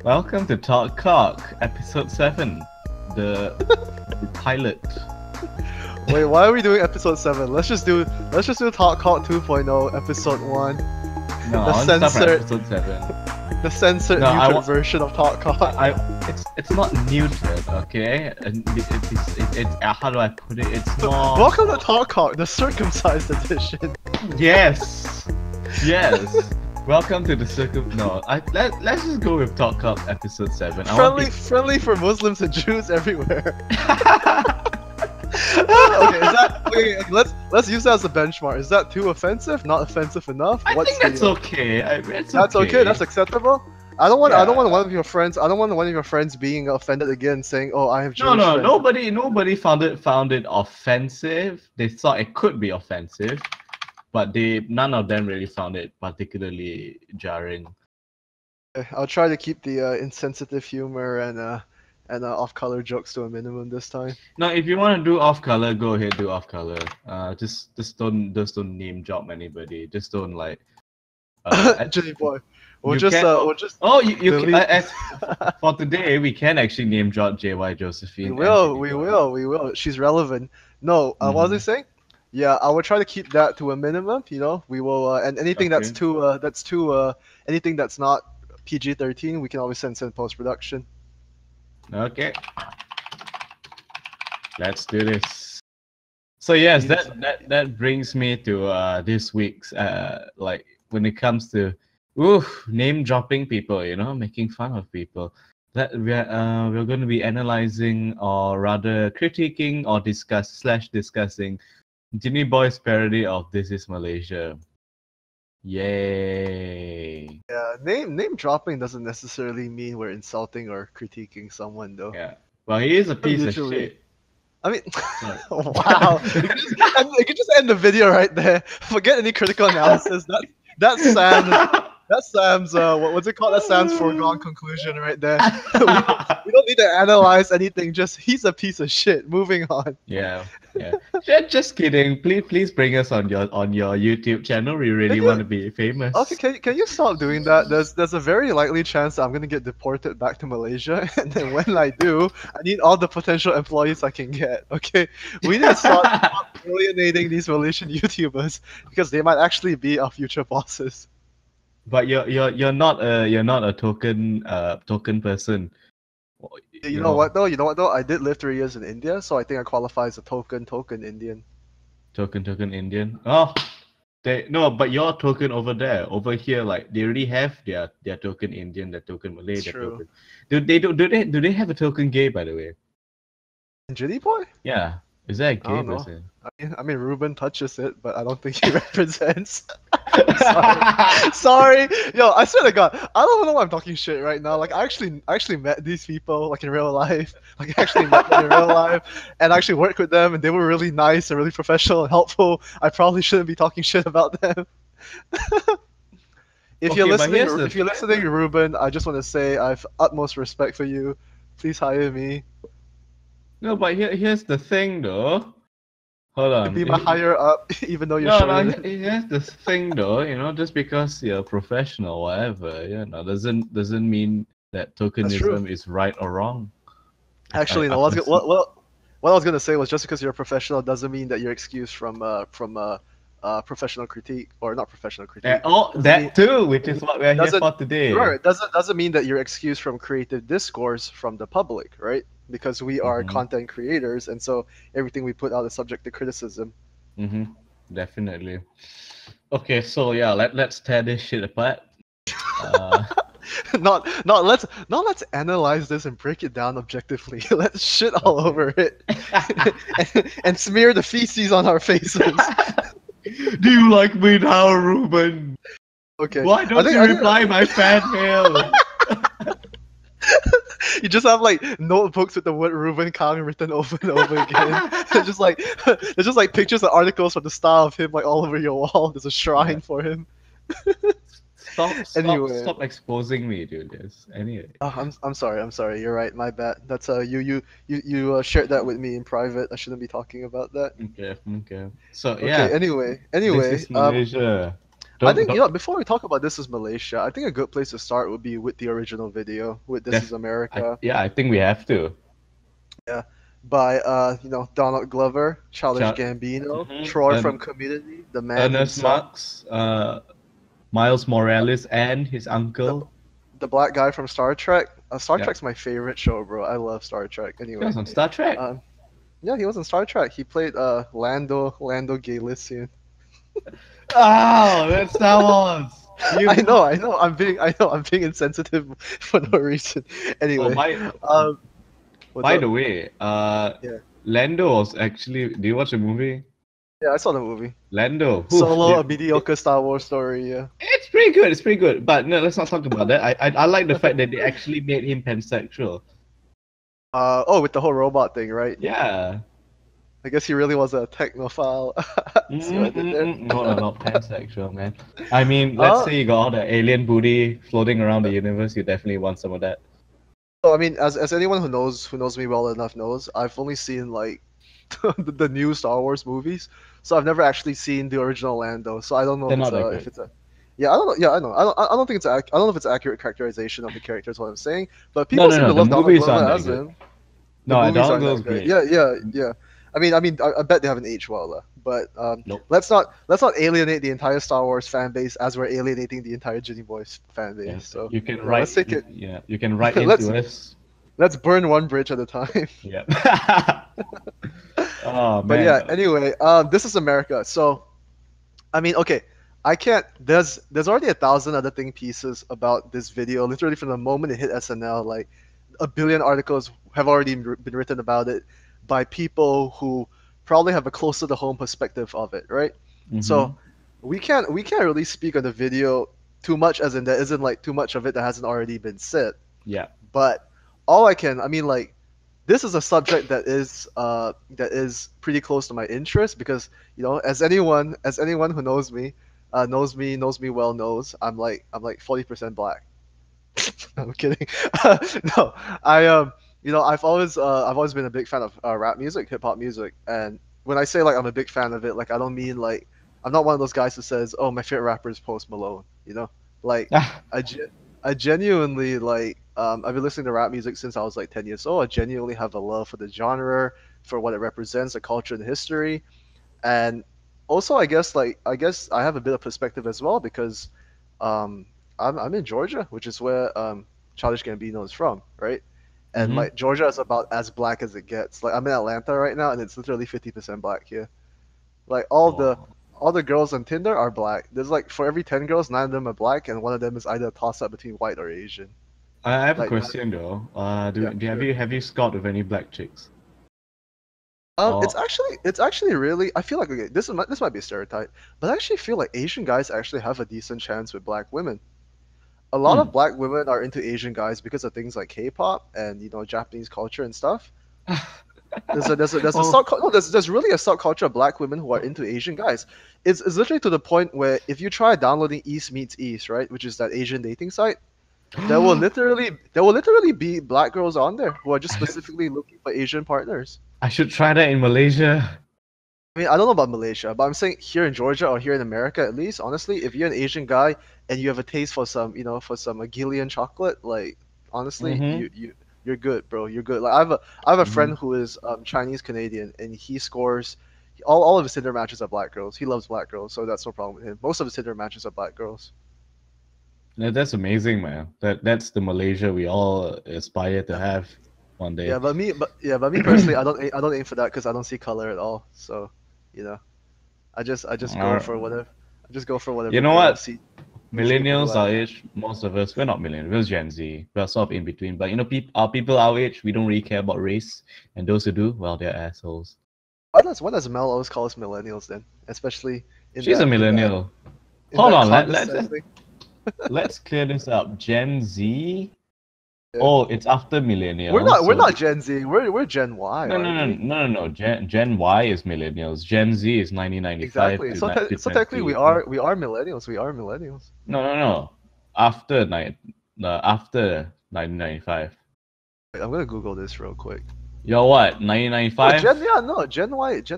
Welcome to Talk Cock, episode 7, the pilot. Wait, why are we doing episode 7? Let's just do Talk Cock 2.0, episode 1. No, The I want to start from censored- episode 7. The censored, No, I muted want- version of Talk Cock. It's not neutered, okay? And it's how do I put it? It's more. Welcome to Talk Cock, the circumcised edition. Yes, yes. Welcome to the No, let's just go with Talk Cock episode 7. Friendly for Muslims and Jews everywhere. Okay, let's use that as a benchmark. Is that too offensive? Not offensive enough? I think that's okay. That's okay. That's acceptable. I don't want one of your friends. I don't want one of your friends being offended again, saying, "Oh, I have Jewish No, friends." nobody found it offensive. They thought it could be offensive, but none of them really found it particularly jarring. I'll try to keep the insensitive humor and off-color jokes to a minimum this time. Now, if you want to do off-color, go ahead, do off-color. Just don't name drop anybody. Just don't like. Jinnyboy. We'll just. Oh, you can, delete- for today we can actually name drop JY Josephine. We will. She's relevant. No, what was I saying? Yeah, I will try to keep that to a minimum. You know, we will, and anything that's anything that's not PG-13, we can always censor in post-production. Okay. Let's do this. So yes, that brings me to this week's like when it comes to name dropping people, you know, making fun of people. That we're going to be analyzing, or rather critiquing or discussing Jinnyboy's parody of This Is Malaysia. Yay! Yeah, name dropping doesn't necessarily mean we're insulting or critiquing someone, though. Yeah. Well, he is a piece Literally. of shit. I mean, wow! You could just end the video right there. Forget any critical analysis. That's Sam's what's it called? That's Sam's foregone conclusion right there. we don't need to analyze anything. Just he's a piece of shit. Moving on. Yeah. Just kidding. Please bring us on your YouTube channel. We really want to be famous. Okay, can you stop doing that? There's a very likely chance that I'm gonna get deported back to Malaysia, and then when I do, I need all the potential employees I can get. Okay, we need to stop alienating these Malaysian YouTubers because they might actually be our future bosses. But you're not a token person. You know what though? I did live 3 years in India, so I think I qualify as a token Indian. Token Indian. Oh, but your token over there, over here, like they already have their token Indian, their token Malay, It's their true. token. Do they have a token gay, by the way? Jinnyboy? Yeah. Is that a I gay don't know. person? I mean, Ruben touches it, but I don't think he represents. Sorry. Yo, I swear to God, I don't know why I'm talking shit right now. Like, I actually met these people, like, in real life. Like, I actually met them in real life, and I actually worked with them, and they were really nice and really professional and helpful. I probably shouldn't be talking shit about them. If you're listening, Ruben, I just want to say I have utmost respect for you. Please hire me. No, but here's the thing, though. Hold on. Be my higher up, even though you're No, short. here's the thing, though. You know, just because you're professional, whatever, you know, doesn't mean that tokenism is right or wrong. Actually, no. What I was gonna say was just because you're a professional doesn't mean that you're excused from professional critique, or not professional critique. Too, which is what we're here for today. Right. Doesn't mean that you're excused from creative discourse from the public, right? Because we are content creators, and so everything we put out is subject to criticism. Definitely. Okay, so yeah, let's tear this shit apart. Let's analyze this and break it down objectively. Let's shit all over it and smear the feces on our faces. Do you like me now, Ruben? Okay. Why don't you reply my fan mail? You just have like notebooks with the word Ruben Kang written over and over again. There's just like pictures and articles from the style of him like all over your wall. There's a shrine for him. Stop exposing me, dude. Anyway. Oh, I'm sorry. You're right. My bad. That's you shared that with me in private. I shouldn't be talking about that. Okay. So Okay. yeah. Anyway. This is Malaysia. I think you know before we talk about This Is Malaysia, I think a good place to start would be with the original video with This Is America. Yeah, I think we have to. Yeah, by you know, Donald Glover, Childish Shout- Gambino, Mhm. Troy from Community, the man Ernest himself, Marx, Miles Morales, and his uncle. the black guy from Star Trek. Star Yeah. Trek's my favorite show, bro. I love Star Trek. He Anyway, was on Star Trek. yeah, he was in Star Trek. He played Lando Calrissian. Oh, that's Star Wars. I know. I'm being insensitive for no reason. Anyway, by the way, Yeah. Lando was actually. Do you watch the movie? Yeah, I saw the movie. Lando. Solo, a mediocre Star Wars story. Yeah. It's pretty good. It's pretty good. But no, let's not talk about that. I like the fact that they actually made him pansexual. Oh, with the whole robot thing, right? Yeah. I guess he really was a technophile. See what I did there? No, not pansexual, man. I mean, let's say you got all the alien booty floating around the universe, you definitely want some of that. So I mean, as anyone who knows me well enough knows, I've only seen like the new Star Wars movies, so I've never actually seen the original Lando. So I don't know if it's a yeah, I don't know. Yeah, I know. I don't think I don't know if it's an accurate characterization of the character. Is what I'm saying. But people seem to love Donald Glover as him. No, Donald Glover's great. Yeah. I mean, I bet they haven't aged well, but nope. let's not alienate the entire Star Wars fan base as we're alienating the entire Jinnyboy fan base. Yeah, so you can write. Let's take it. Yeah, you can write into us. Let's burn one bridge at a time. Yeah. Oh man. But yeah, anyway, This Is America. So, I mean, okay, I can't. There's already 1,000 other think pieces about this video. Literally from the moment it hit SNL, like a billion articles have already been written about it by people who probably have a closer to home perspective of it, right? Mm-hmm. So we can't really speak on the video too much, as in there isn't like too much of it that hasn't already been said. Yeah. But I mean, like, this is a subject that is pretty close to my interest because, you know, as anyone who knows me well knows, I'm like 40% black. I'm kidding. No, you know, I've always been a big fan of rap music, hip hop music, and when I say like I'm a big fan of it, like I don't mean like I'm not one of those guys who says, oh, my favorite rapper is Post Malone, you know, like I genuinely like I've been listening to rap music since I was like 10 years old. I genuinely have a love for the genre, for what it represents, the culture and history, and also I guess I have a bit of perspective as well because I'm in Georgia, which is where Childish Gambino is from, right? And like Georgia is about as black as it gets. Like I'm in Atlanta right now, and it's literally 50% black here. Like all the girls on Tinder are black. There's like for every 10 girls, 9 of them are black, and one of them is either a toss up between white or Asian. I have a question though. Have you scored with any black chicks? It's actually really. I feel like okay, this might be a stereotype, but I actually feel like Asian guys actually have a decent chance with black women. A lot of black women are into Asian guys because of things like K-pop and, you know, Japanese culture and stuff. There's really a subculture of black women who are into Asian guys. It's literally to the point where if you try downloading East Meets East, right, which is that Asian dating site, there will literally be black girls on there who are just specifically looking for Asian partners. I should try that in Malaysia. I mean, I don't know about Malaysia, but I'm saying here in Georgia or here in America, at least, honestly, if you're an Asian guy and you have a taste for some, you know, for some Gillian chocolate, like, honestly, you're good, bro. You're good. Like, I have a friend who is Chinese Canadian, and he scores all of his Tinder matches are black girls. He loves black girls, so that's no problem with him. Most of his Tinder matches are black girls. That's amazing, man. That's the Malaysia we all aspire to have one day. Yeah, but me personally, I don't aim for that because I don't see color at all. So, you know, I just go for whatever. I just go for whatever. You know what? Millennials our age, most of us, we're not millennials, we're Gen Z. We're sort of in between. But you know, people our age, we don't really care about race. And those who do, well, they're assholes. Why does Mel always call us millennials then? Especially she's a millennial. Hold on, let's clear this up. Gen Z. Yeah. Oh, it's after millennials. We're not Gen Z. We're Gen Y. No. Gen Y is millennials. Gen Z is 1995. Exactly. So technically we are millennials. We are millennials. No. After 1995. Wait, I'm gonna Google this real quick. Yo, what? 1995? Gen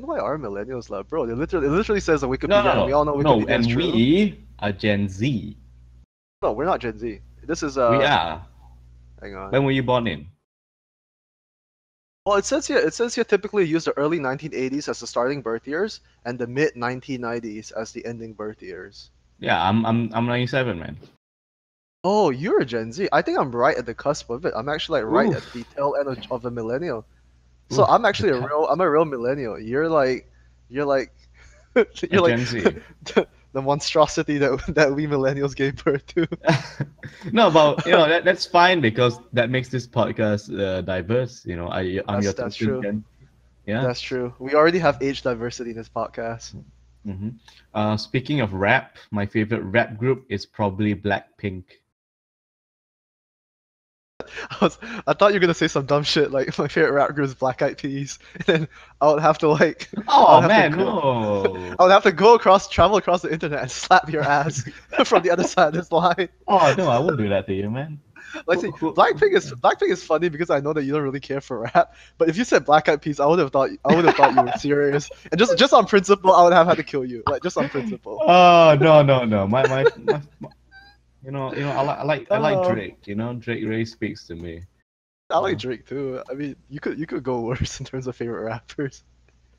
Y are millennials, lah, bro. It literally says on Wikipedia. No. We all know Wikipedia is true. are Gen Z. No, we're not Gen Z. This is We are. hang on. When were you born in? Well, it says here typically use the early 1980s as the starting birth years and the mid 1990s as the ending birth years. Yeah, I'm 97, man. Oh, you're a Gen Z. I think I'm right at the cusp of it. I'm actually like right at Oof. the tail end of the millennial. So Oof, I'm actually I'm a real millennial. You're like you're like a you're like Gen Z. the monstrosity that we millennials gave birth to. No, but that's fine because that makes this podcast diverse. I'm your That's token true. Gen. Yeah. That's true. We already have age diversity in this podcast. hmm Speaking of rap, my favorite rap group is probably Blackpink. I thought you were gonna say some dumb shit like my favorite rap group is Black Eyed Peas, and then I would have to like I Oh would have to man, go no. I would have to travel across the internet and slap your ass from the other side of this line. Oh no, I won't do that to you, man. Like, see, Who- Blackpink is funny because I know that you don't really care for rap. But if you said Black Eyed Peas, I would have thought you were serious. And just on principle, I would have had to kill you. Like just on principle. Oh no. I like Uh, Drake. Drake really speaks to me. I like Drake too. I mean, you could go worse in terms of favorite rappers.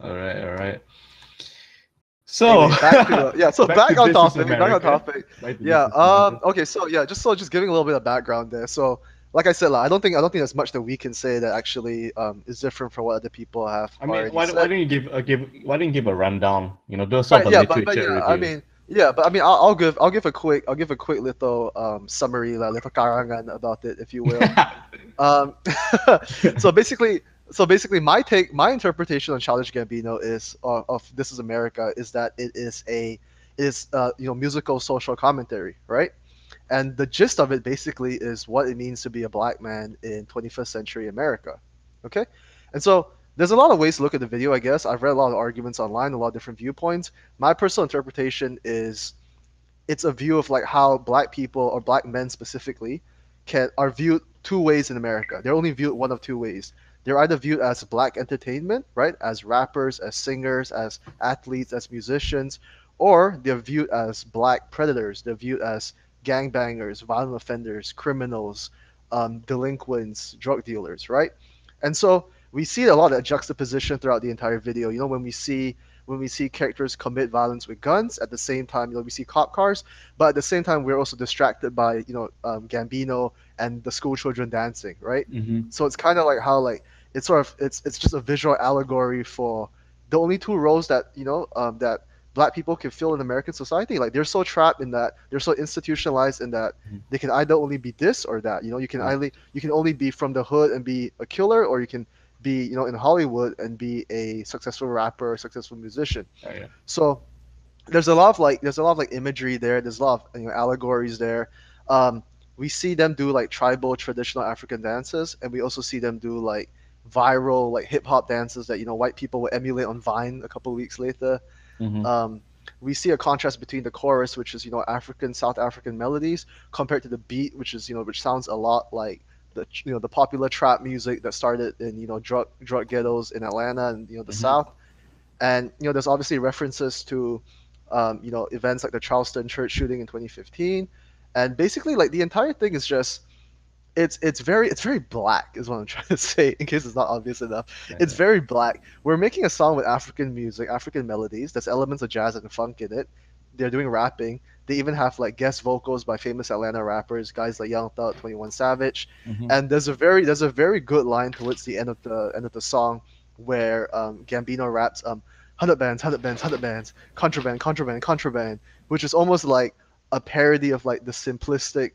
All right. So Anyway, back to back to on This Is topic. Back on America. topic. Back to Yeah. This Is America. Okay. So just giving a little bit of background there. So like I said, like, I don't think there's much that we can say that actually is different from what other people have I mean, already why said. don't you give a rundown? Do sort of a Yeah, but literature yeah, review. I mean, I'll give a quick little summary, like little karangan about it, if you will. Um, so basically, my interpretation on Childish Gambino is of This Is America is that it is musical social commentary, right? And the gist of it basically is what it means to be a black man in 21st century America. Okay, and so there's a lot of ways to look at the video. I guess I've read a lot of arguments online, a lot of different viewpoints. My personal interpretation is it's a view of like how black people or black men specifically are viewed two ways in America. They're only viewed one of two ways. They're either viewed as black entertainment, right, as rappers, as singers, as athletes, as musicians, or they're viewed as black predators. They're viewed as gangbangers, violent offenders, criminals, delinquents, drug dealers, right? And so we see a lot of juxtaposition throughout the entire video. When we see characters commit violence with guns, at the same time, we see cop cars, but at the same time, we're also distracted by Gambino and the school children dancing, right? hmm So it's kind of like how like it's just a visual allegory for the only two roles that that black people can fill in American society. Like they're so trapped in that, they're so institutionalized in that they can either only be this or that. You can only be from the hood and be a killer, or you can be in Hollywood and be a successful rapper, a successful musician. Oh, yeah. So there's a lot of imagery there. There's a lot of allegories there. We see them do like tribal traditional African dances, and we also see them do like viral like hip hop dances that white people will emulate on Vine a couple of weeks later. hmm Um, we see a contrast between the chorus, which is South African melodies, compared to the beat, which sounds a lot like the popular trap music that started in drug ghettos in Atlanta and the hmm South. And there's obviously references to events like the Charleston church shooting in 2015, and basically like the entire thing is just it's very black is what I'm trying to say, in case it's not obvious enough. It's very black. We're making a song with African music, African melodies. There's elements of jazz and funk in it. They're doing rapping. They even have like guest vocals by famous Atlanta rappers, guys like Young Thug, 21 Savage. hmm And there's a very good line towards the end of the song where Gambino raps 100 bands, 100 bands, 100 bands, contraband, contraband, contraband, which is almost like a parody of like the simplistic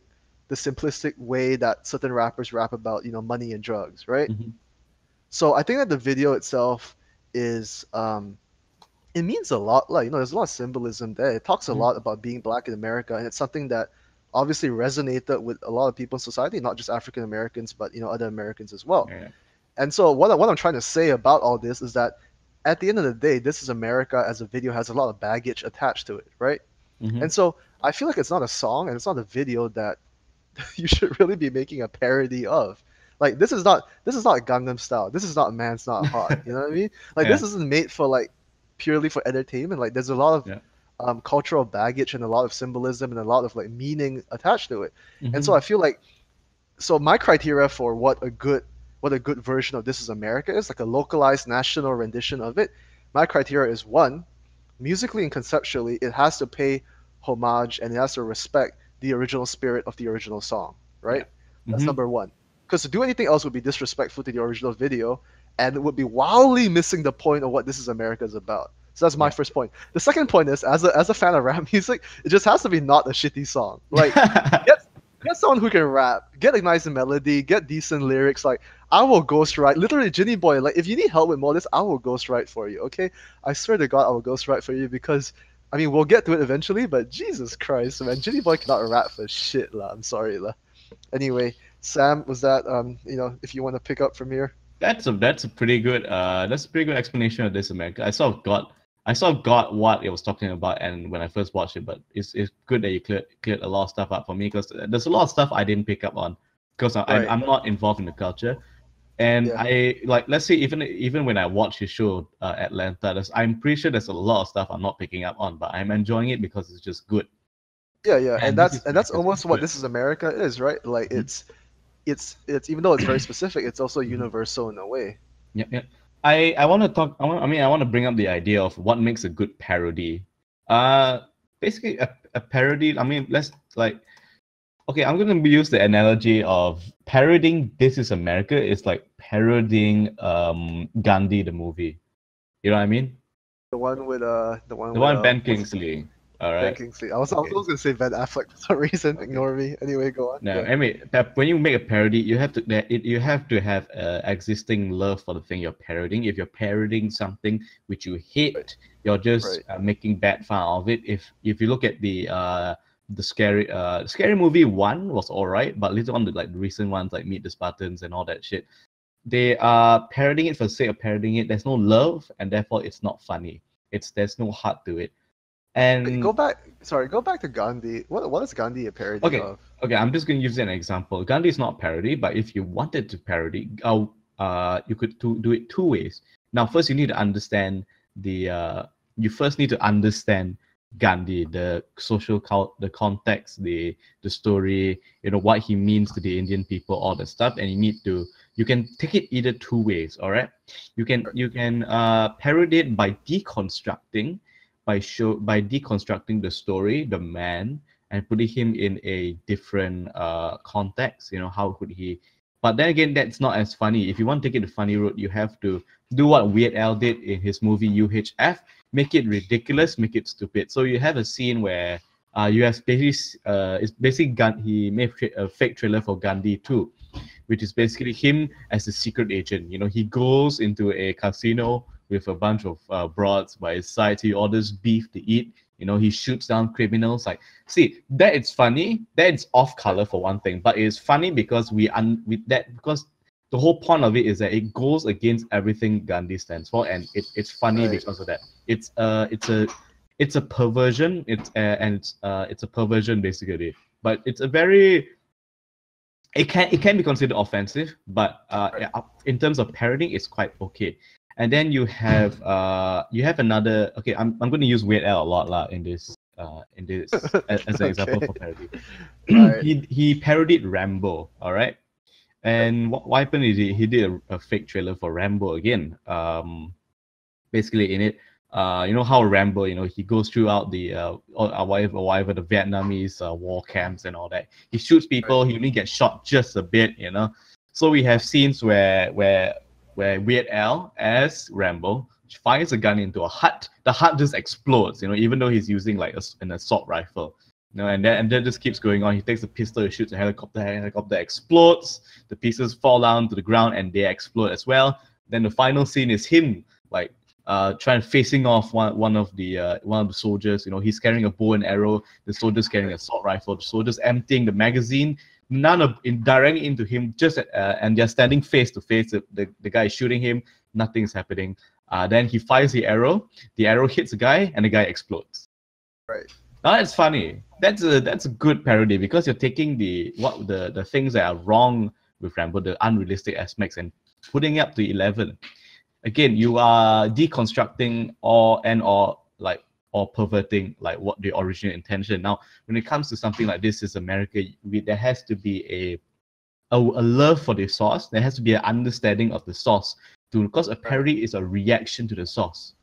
way that certain rappers rap about money and drugs, right? hmm So I think that the video itself is it means a lot. Like there's a lot of symbolism there. It talks a hmm lot about being black in America, and it's something that obviously resonated with a lot of people in society, not just African Americans, but other Americans as well. Yeah. And so what I'm trying to say about all this is that at the end of the day, This Is America as a video has a lot of baggage attached to it, right? hmm And so I feel like it's not a song and it's not a video that you should really be making a parody of. Like this is not Gangnam Style. This is not Man's Not Hot. You know what I mean? Like Yeah. this isn't made for like purely for entertainment. Like there's a lot of Yeah. cultural baggage and a lot of symbolism and a lot of like meaning attached to it. And so Mhm. I feel like, so my criteria for what a good version of This Is America is, like a localized national rendition of it. My criteria is one, musically and conceptually, it has to pay homage and it has to respect the original spirit of the original song, Yeah. right? That's Mhm. number one. Because to do anything else would be disrespectful to the original video, and it would be wildly missing the point of what This Is America is about. So that's my Yeah. first point. The second point is, as a fan of rap music, it just has to be not a shitty song. Like, get get someone who can rap, get a nice melody, get decent lyrics. Like, I will ghostwrite. Literally, Jinnyboy. Like, if you need help with more of this, I will ghostwrite for you. Okay, I swear to God, I will ghostwrite for you because, I mean, we'll get to it eventually. But Jesus Christ, man, Jinnyboy cannot rap for shit lah. I'm sorry lah. Anyway, Sam, was that if you want to pick up from here? That's a pretty good explanation of This America. I sort of got what it was talking about, and when I first watched it, but it's good that you cleared a lot of stuff up for me, because there's a lot of stuff I didn't pick up on because Right. I'm not involved in the culture. And Yeah. I, like, let's say, even when I watch the show, Atlanta, I'm pretty sure there's a lot of stuff I'm not picking up on, but I'm enjoying it because it's just good. Yeah, yeah, and And this that's is and that's America's almost what good. This Is America is, right? Like Mhm. it's even though it's very specific, it's also Mhm. universal in a way. Yep, yep. I want to talk. I want to bring up the idea of what makes a good parody. Uh, Basically, a parody. I mean, let's, like, okay, I'm gonna use the analogy of parodying This Is America is like parodying Gandhi the movie. You know what I mean? The one The with one Ben what's his Kingsley. All Ben right. Kingsley. I was Okay. gonna say Ben Affleck for some reason. Okay. Ignore me. Anyway, go on. No, Yeah. I mean, that when you make a parody, you have to have existing love for the thing you're parodying. If you're parodying something which you Right. hate, you're just Right. making bad fun of it. If you look at the scary movie one was all right, but later on, the recent ones like Meet the Spartans and all that shit, they are parodying it for the sake of parodying it. There's no love, and therefore it's not funny. There's no heart to it. Wait, And go back to Gandhi. What is Gandhi a parody okay, of? okay, I'm just going to use an example. Gandhi is not parody, but if you wanted to parody, you could do it two ways. Now, first you need to understand you first need to understand Gandhi, the the context, the story, what he means to the Indian people, all that stuff, and you can take it either two ways. All right, Right. you can parody it by deconstructing the story, the man, and putting him in a different context. How could he? But then again, that's not as funny. If you want to take it the funny route, you have to do what Weird Al did in his movie UHF. Make it ridiculous, make it stupid. So you have a scene where you have basically it's basically he made a fake trailer for Gandhi too, which is basically him as a secret agent. He goes into a casino with a bunch of broads by his side. He orders beef to eat. He shoots down criminals. Like, see, that is funny. That is off Right. color for one thing, but it's funny because because the whole point of it is that it goes against everything Gandhi stands for, and it's funny Right. because of that. It's a perversion. It's a perversion basically, but it's a very it can be considered offensive, but Right. yeah, in terms of parodying, it's quite okay. And then you have another. Okay, I'm going to use Weird Al a lot lah in this as an example Okay. for parody. All right. He parodied Rambo. All right, Right. and what happened is he did a fake trailer for Rambo again. Basically in it, you know how Rambo, he goes throughout the whatever the Vietnamese war camps and all that. He shoots Right. people. He only gets shot just a bit. So we have scenes where Weird Al as Rambo fires a gun into a hut. The hut just explodes. Even though he's using like an assault rifle. And that just keeps going on. He takes a pistol, he shoots a helicopter explodes, the pieces fall down to the ground and they explode as well. Then the final scene is him like trying facing off one of the soldiers. He's carrying a bow and arrow. The soldier's carrying an Right. assault rifle. The soldier's emptying the magazine. None of directly into him. And they're standing face to face. The guy is shooting him. Nothing's happening. Then he fires the arrow. The arrow hits the guy, and the guy explodes. Right. Now that's funny. That's a good parody because you're taking the things that are wrong with Rambo, the unrealistic aspects, and putting it up to 11. Again, you are deconstructing or like or perverting like what the original intention. Now, when it comes to something like This Is America, there has to be a love for the source. There has to be an understanding of the source, because a parody is a reaction to the source.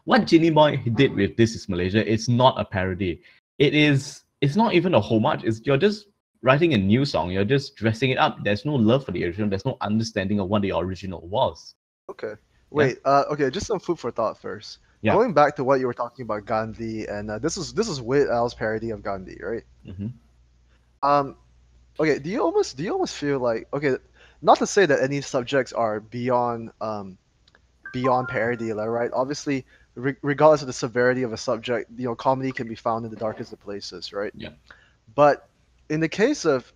What Jinnyboy did with This Is Malaysia, it's not a parody. It's not even a homage. You're just writing a new song. You're just dressing it up. There's no love for the original. There's no understanding of what the original was. Okay. Wait. Okay. Just some food for thought first. Yeah. Going back to what you were talking about Gandhi, and this is Weird Al's parody of Gandhi, right? Okay. Do you almost feel like, okay, not to say that any subjects are beyond parody, right? Obviously, regardless of the severity of a subject, comedy can be found in the darkest of places, right? Yeah. But in the case of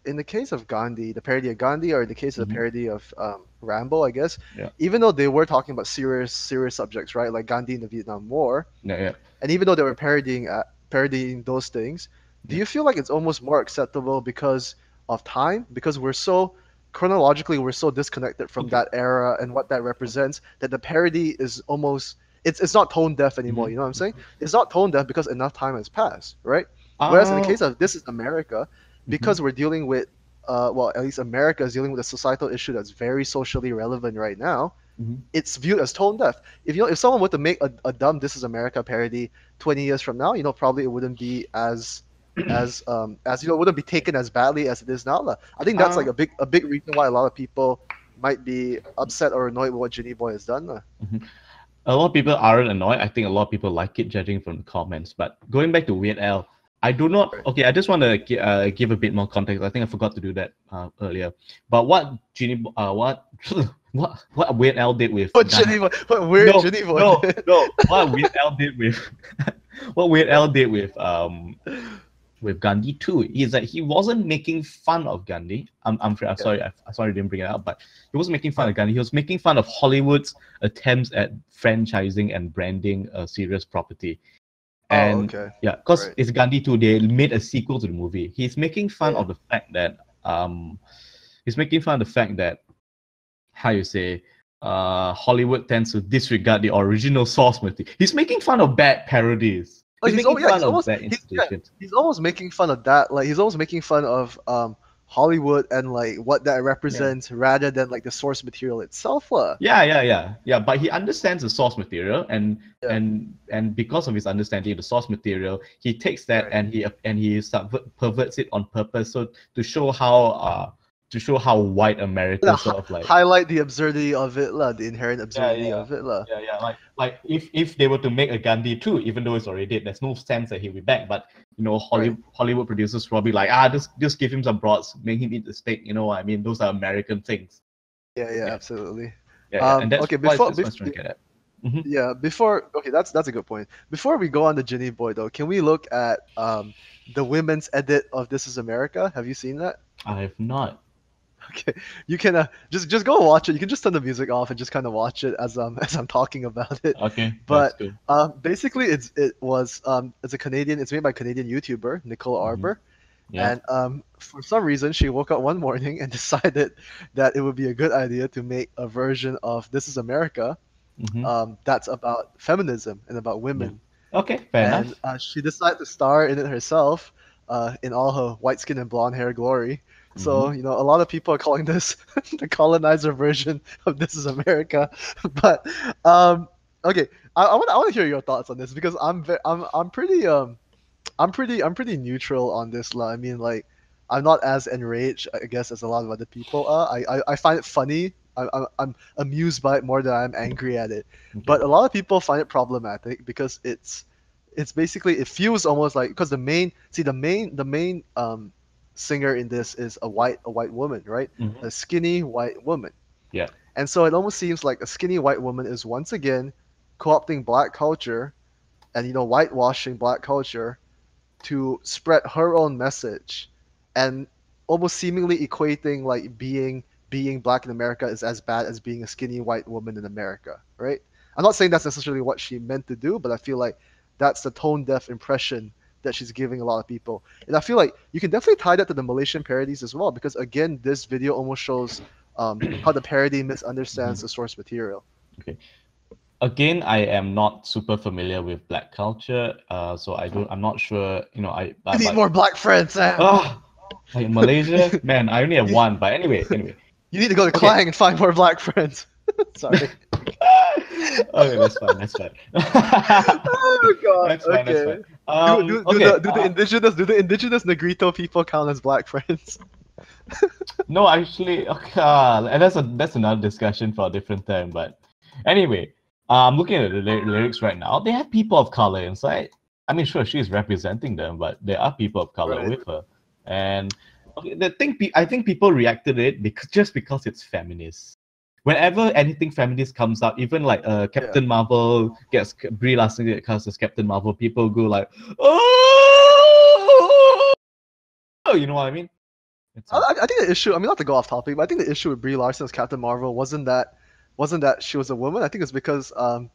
Gandhi, the parody of Gandhi, or in the case of the parody of Rambo, I guess, even though they were talking about serious subjects, right, like Gandhi in the Vietnam War, and even though they were parodying those things, do you feel like it's almost more acceptable because of time? Because we're so disconnected from that era and what that represents, that the parody is almost, it's not tone deaf anymore. You know what I'm saying? It's not tone deaf because enough time has passed, right? Whereas in the case of This Is America, because we're dealing with, well, at least America is dealing with a societal issue that's very socially relevant right now, it's viewed as tone deaf. If someone were to make a dumb This Is America parody 20 years from now, probably it wouldn't be as wouldn't be taken as badly as it is now. I think that's like a big reason why a lot of people might be upset or annoyed with what Jinnyboy has done. A lot of people aren't annoyed. I think a lot of people like it, judging from the comments. But going back to Weird Al, I do not. Okay, I just want to give a bit more context. I think I forgot to do that earlier. But what what Weird Al did with Jinnyboy? What weird Jinnyboy? No. What Weird Al did with what Weird Al did with Gandhi too is that he wasn't making fun of Gandhi. I'm sorry, I didn't bring it up, but he wasn't making fun of Gandhi. He was making fun of Hollywood's attempts at franchising and branding a serious property. And because it's Gandhi too, they made a sequel to the movie. He's making fun of the fact that how you say Hollywood tends to disregard the original source material. He's making fun of bad parodies. He's almost making fun of that. Like, he's almost making fun of Hollywood and like what that represents, rather than like the source material itself. Yeah. But he understands the source material, and because of his understanding of the source material, he takes that and he perverts it on purpose, so to show how white America sort of like highlight the absurdity of it, the inherent absurdity of it. Like if they were to make a Gandhi too, even though it's already dead, there's no sense that he'll be back. But Hollywood producers probably like, just give him some broads, make him eat the steak. You know what I mean? Those are American things. Yeah, absolutely. And that's okay, before to get at. Yeah, that's a good point. Before we go on to Jinnyboy though, can we look at the women's edit of This Is America? Have you seen that? I have not. Okay, you can just go watch it. You can just turn the music off and just kind of watch it as I'm talking about it. Okay, but basically it's a Canadian. It's made by a Canadian YouTuber Nicole Arbor, and for some reason she woke up one morning and decided that it would be a good idea to make a version of This Is America, that's about feminism and about women. Okay, fair enough. And she decided to star in it herself, in all her white skin and blonde hair glory. So, a lot of people are calling this the colonizer version of This Is America. But okay, I want to hear your thoughts on this, because I'm pretty neutral on this. I mean, like, I'm not as enraged, I guess, as a lot of other people are. I find it funny. I'm amused by it more than I'm angry at it. But a lot of people find it problematic because it's basically, it feels almost like, because the main singer in this is a white woman, right? A skinny white woman. Yeah. And so it almost seems like a skinny white woman is once again co-opting black culture and whitewashing black culture to spread her own message, and almost seemingly equating like being black in America is as bad as being a skinny white woman in America, right? I'm not saying that's necessarily what she meant to do, but I feel like that's the tone deaf impression that she's giving a lot of people. And I feel like you can definitely tie that to the Malaysian parodies as well, because again, this video almost shows how the parody misunderstands the source material. Okay. Again, I am not super familiar with black culture, so I'm not sure. You know, You need but more black friends, Sam. ah, like Malaysia, man, I only have You, one. But anyway. you need to go to Okay. Klang and find more black friends. Sorry. Okay, that's fine. That's fine. Oh God. That's fine. That's Okay. fine. Do Okay. the indigenous Negrito people count as black friends? No, actually, okay, and that's another discussion for a different time. But anyway, I'm looking at the lyrics right now. They have people of color inside. I mean, sure, she's representing them, but there are people of color Right. with her. And okay, I think people reacted to it because it's feminist. Whenever anything feminist comes out, even like Yeah. Captain Marvel gets Brie Larson gets cast as Captain Marvel, people go like, oh, you know what I mean? It's I think the issue. I mean, not to go off topic, but I think the issue with Brie Larson as Captain Marvel wasn't that she was a woman. I think it's because there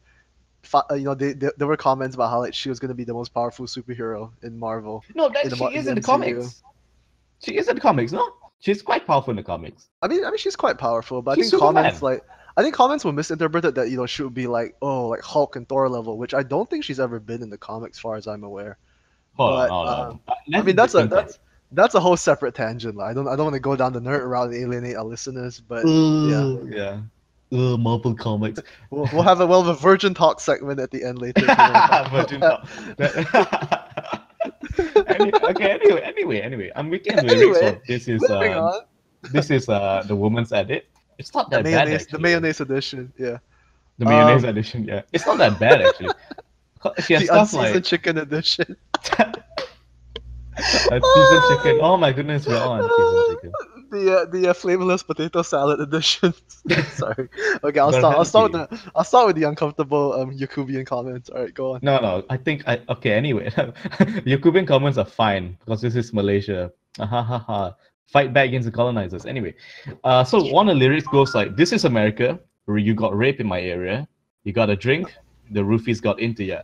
were comments about how like she was going to be the most powerful superhero in Marvel no, in that the she in is the in the MCU. comics. She is in the comics, no? She's quite powerful in the comics. I mean, she's quite powerful, but She's Superman. I think comments were misinterpreted that she would be like, oh, like Hulk and Thor level, which I don't think she's ever been in the comics, far as I'm aware. But Hold on. I That's a mean, different thing. that's a whole separate tangent. Like, I don't want to go down the nerd route and alienate our listeners, but yeah, Yeah. Marvel comics. we'll have a Virgin Talk segment at the end later. If you want to talk Virgin about Talk. Anyway. I'm looking at that. the lyrics Anyway, of moving on. this is the woman's edit. It's not that bad The actually. mayonnaise edition. Yeah. The mayonnaise edition, yeah. It's not that bad actually. She has The stuff unseasoned like chicken edition. unseasoned chicken. Oh my goodness, we're all unseasoned chicken. The flavorless potato salad edition. Sorry. Okay, I'll They're start. healthy. I'll start with the uncomfortable Yakubian comments. All right, go on. No. Okay. Anyway, your Cuban comments are fine because this is Malaysia. Fight back against the colonizers. Anyway, so one of the lyrics goes like, "This is America. Where you got rape in my area. You got a drink. The roofies got into ya."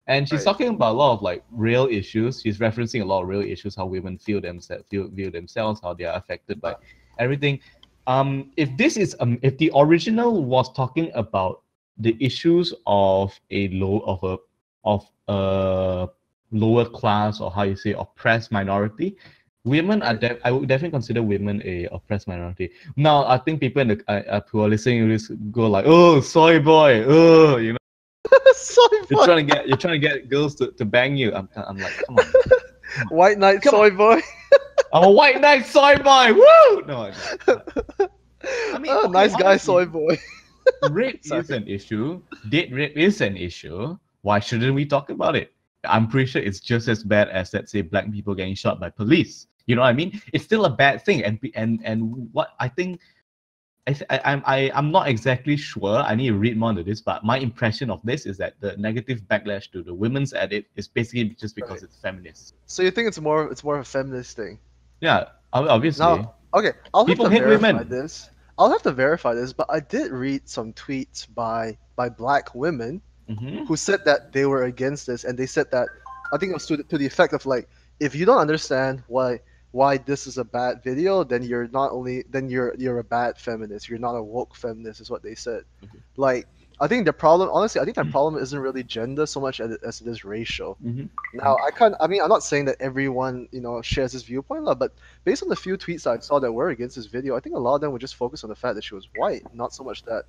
And she's Right. talking about a lot of like real issues. She's referencing a lot of real issues, how women view themselves, how they are affected by everything. If the original was talking about the issues of a lower class, or how you say, oppressed minority, women are I would definitely consider women a oppressed minority. Now I think people in the who are listening to this go like, oh, soy boy, oh, you know. Soy boy. You're trying to get girls to bang you. I'm like, come on. White knight Come soy boy. I'm a white knight soy boy. Woo! No, I mean, okay, Nice guy honestly, soy boy. rape Sorry. is an issue. Date rape is an issue. Why shouldn't we talk about it? I'm pretty sure it's just as bad as, let's say, black people getting shot by police. You know what I mean? It's still a bad thing. And what I think, I'm not exactly sure. I need to read more into this, but my impression of this is that the negative backlash to the women's edit is basically just because it's feminist. So you think it's more of a feminist thing? Yeah, obviously. Now, okay, I'll have People to hate verify women. this. I'll have to verify this, but I did read some tweets by black women Mm-hmm. who said that they were against this, and they said that I think it was to the effect of like, if you don't understand why this is a bad video, then you're a bad feminist. You're not a woke feminist, is what they said. Okay. Like, I think the problem, honestly, I think the problem isn't really gender so much as it is racial. Mm-hmm. Now, I mean, I'm not saying that everyone, shares this viewpoint, but based on the few tweets I saw that were against this video, I think a lot of them would just focus on the fact that she was white, not so much that,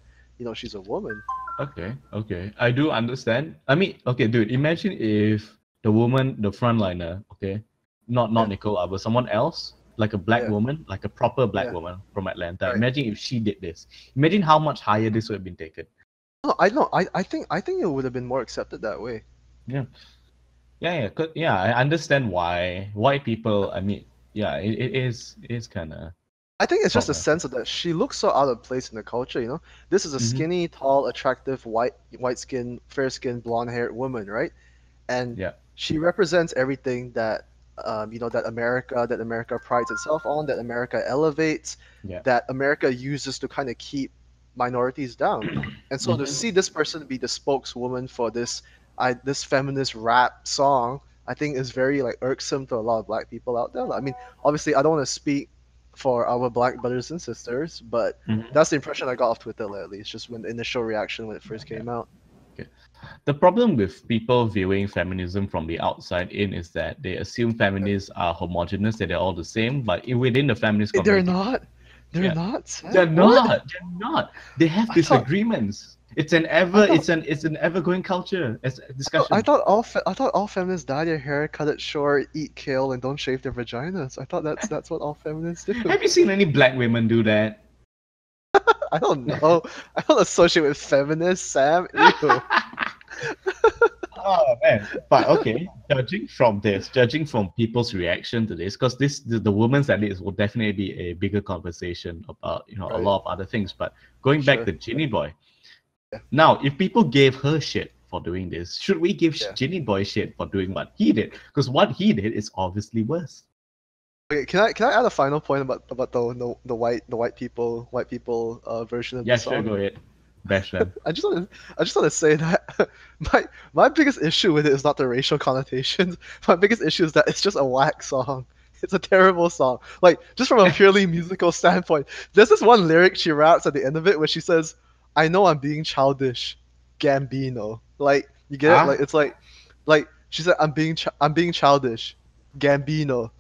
she's a woman. Okay. I do understand. I mean, okay, dude, imagine if the woman, the frontliner, okay, not Yeah. Nicole, but someone else, like a black Yeah. woman, like a proper black Yeah. woman from Atlanta. Right. Imagine if she did this. Imagine how much higher this would have been taken. No, I know. I think it would have been more accepted that way. Yeah. I understand why white people, I mean, yeah, it is kind of. I think it's just a Problematic. sense of that she looks so out of place in the culture. This is a Mhm. skinny, tall, attractive, white skin, fair skinned, blonde haired woman, right? And Yeah. she represents everything that that America prides itself on, that America elevates, Yeah. that America uses to kind of keep minorities down. And so to Mhm. see this person be the spokeswoman for this feminist rap song, I think is very like irksome to a lot of black people out there. I mean, obviously, I don't want to speak for our black brothers and sisters, but Mhm. that's the impression I got off Twitter at least, just when the initial reaction when it first came out. Okay. The problem with people viewing feminism from the outside in is that they assume feminists are homogenous, that they're all the same, but within the feminist Wait, they're community, not. They're yeah, not. Sam? they're What? not. They're not. They have I thought. disagreements. It's an ever-going culture. It's a I discussion. thought I thought all feminists dye their hair, cut it short, eat kale, and don't shave their vaginas. I thought that's what all feminists do. Have you seen any black women do that? I don't know. I don't associate with feminists, Sam. Ew. Oh man! But okay, judging from people's reaction to this, because the women's edits will definitely be a bigger conversation about a Right. lot of other things. But going back Sure. to Jinnyboy, Yeah. now if people gave her shit for doing this, should we give Yeah. Jinnyboy shit for doing what he did? Because what he did is obviously worse. Okay, can I add a final point about the white people version of Yeah, the sure, song? go ahead. Bash them. I just want to say that my biggest issue with it is not the racial connotations. My biggest issue is that it's just a whack song. It's a terrible song. Like, just from a purely musical standpoint, there's this one lyric she raps at the end of it where she says, "I know I'm being childish, Gambino." Like, you get it? Huh? Like, it's like she said, I'm being childish, Gambino."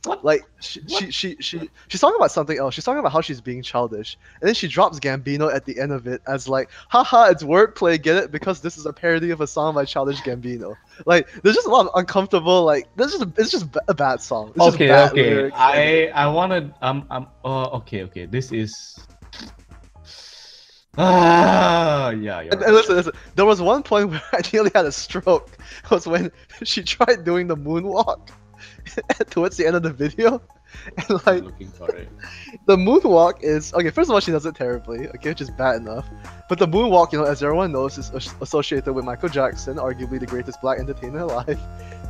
What? Like she's talking about something else. She's talking about how she's being childish, and then she drops Gambino at the end of it as like, haha, it's wordplay, get it? Because this is a parody of a song by Childish Gambino. Like, there's just a lot of uncomfortable, like, it's just a bad song. It's just Okay, bad okay. lyrics. I wanna okay. This is yeah, you're And right. listen, there was one point where I nearly had a stroke. Was when she tried doing the moonwalk towards the end of the video, and I'm like, looking for it. the moonwalk is okay. First of all, she does it terribly, okay, which is bad enough. But the moonwalk, as everyone knows, is associated with Michael Jackson, arguably the greatest black entertainer alive.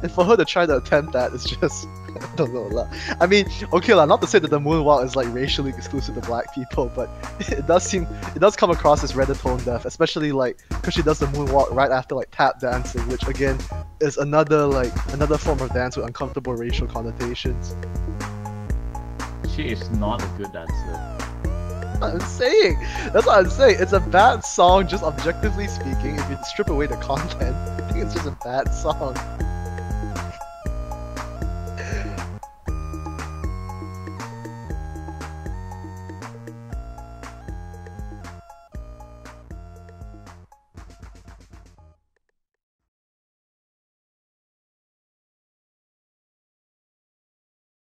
And for her to try to attempt that is just, I don't know. I mean, okay, not to say that the moonwalk is like racially exclusive to black people, but it does come across as rather tone deaf, especially like because she does the moonwalk right after like tap dancing, which again is another form of dance with uncomfortable racial connotations. She is not a good dancer. That's what I'm saying. It's a bad song, just objectively speaking. If you strip away the content, I think it's just a bad song.